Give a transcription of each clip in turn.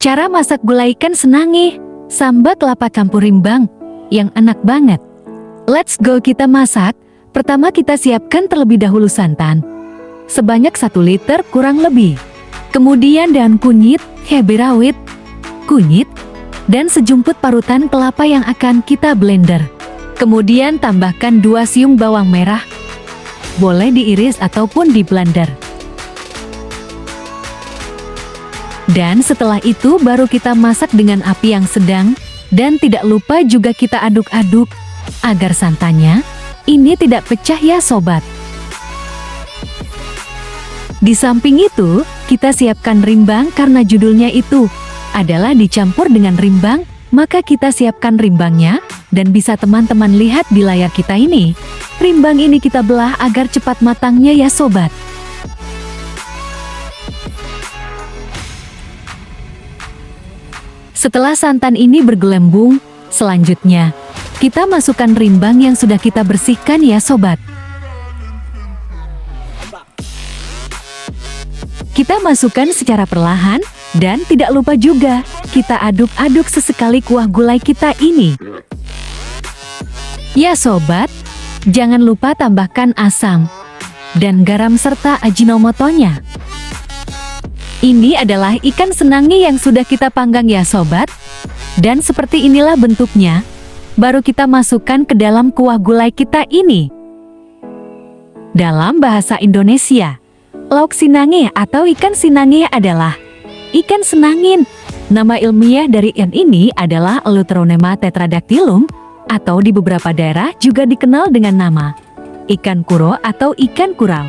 Cara masak gulai ikan senangih, samba kelapa campur rimbang, yang enak banget. Let's go kita masak. Pertama kita siapkan terlebih dahulu santan. Sebanyak 1 liter kurang lebih. Kemudian daun kunyit, cabai rawit, kunyit, dan sejumput parutan kelapa yang akan kita blender. Kemudian tambahkan 2 siung bawang merah. Boleh diiris ataupun di blender. Dan setelah itu baru kita masak dengan api yang sedang, dan tidak lupa juga kita aduk-aduk, agar santannya ini tidak pecah ya sobat. Di samping itu, kita siapkan rimbang karena judulnya itu adalah dicampur dengan rimbang, maka kita siapkan rimbangnya, dan bisa teman-teman lihat di layar kita ini. Rimbang ini kita belah agar cepat matangnya ya sobat. Setelah santan ini bergelembung, selanjutnya kita masukkan rimbang yang sudah kita bersihkan ya sobat. Kita masukkan secara perlahan, dan tidak lupa juga kita aduk-aduk sesekali kuah gulai kita ini. Ya sobat, jangan lupa tambahkan asam dan garam serta ajinomotonya. Ini adalah ikan senangih yang sudah kita panggang ya sobat. Dan seperti inilah bentuknya. Baru kita masukkan ke dalam kuah gulai kita ini. Dalam bahasa Indonesia, lauk sinangih atau ikan sinangih adalah ikan senangin. Nama ilmiah dari ikan ini adalah Eleutheronema tetradactylum, atau di beberapa daerah juga dikenal dengan nama ikan kuro atau ikan kurau.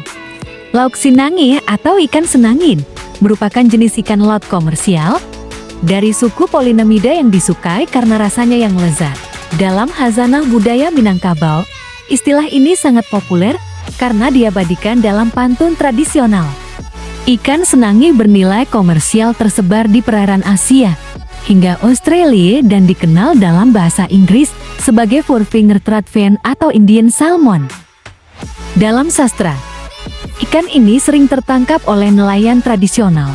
Lauk sinangih atau ikan senangin merupakan jenis ikan laut komersial dari suku Polynemida yang disukai karena rasanya yang lezat. Dalam khazanah budaya Minangkabau, istilah ini sangat populer karena diabadikan dalam pantun tradisional. Ikan senangih bernilai komersial tersebar di perairan Asia hingga Australia dan dikenal dalam bahasa Inggris sebagai four-finger trudfen atau Indian salmon. Dalam sastra, ikan ini sering tertangkap oleh nelayan tradisional,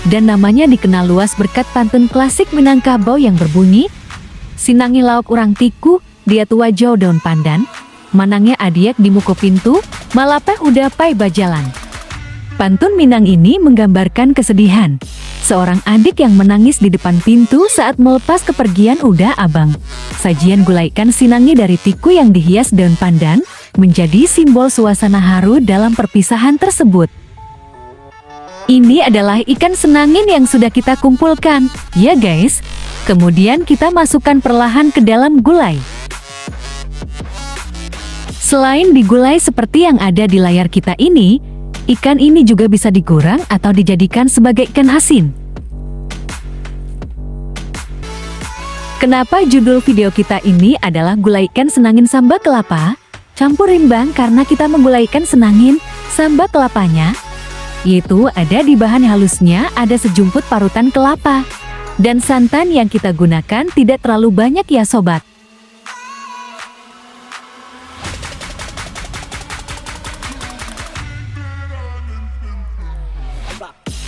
dan namanya dikenal luas berkat pantun klasik Minangkabau yang berbunyi, "Sinangih lauk urang tiku, dia tua jauh daun pandan, manangnya adiak di muko pintu, malapeh udah pai bajalan." Pantun Minang ini menggambarkan kesedihan seorang adik yang menangis di depan pintu saat melepas kepergian udah abang. Sajian gulai ikan sinangih dari tiku yang dihias daun pandan menjadi simbol suasana haru dalam perpisahan tersebut. Ini adalah ikan senangin yang sudah kita kumpulkan, ya guys. Kemudian kita masukkan perlahan ke dalam gulai. Selain digulai seperti yang ada di layar kita ini, ikan ini juga bisa digoreng atau dijadikan sebagai ikan asin. Kenapa judul video kita ini adalah gulai ikan senangin samba kelapa? Campur rimbang karena kita menggulai ikan senangin, samba kelapanya, yaitu ada di bahan halusnya ada sejumput parutan kelapa. Dan santan yang kita gunakan tidak terlalu banyak ya sobat.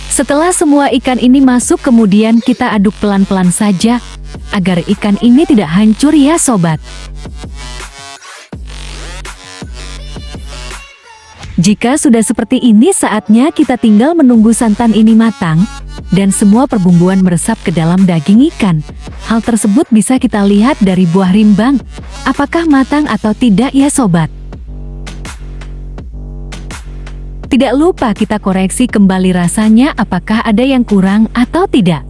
Setelah semua ikan ini masuk kemudian kita aduk pelan-pelan saja, agar ikan ini tidak hancur ya sobat. Jika sudah seperti ini saatnya kita tinggal menunggu santan ini matang, dan semua perbumbuan meresap ke dalam daging ikan. Hal tersebut bisa kita lihat dari buah rimbang, apakah matang atau tidak ya sobat. Tidak lupa kita koreksi kembali rasanya apakah ada yang kurang atau tidak.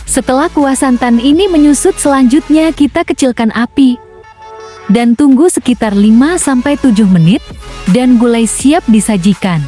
Setelah kuah santan ini menyusut selanjutnya kita kecilkan api. Dan tunggu sekitar 5-7 menit, dan gulai siap disajikan.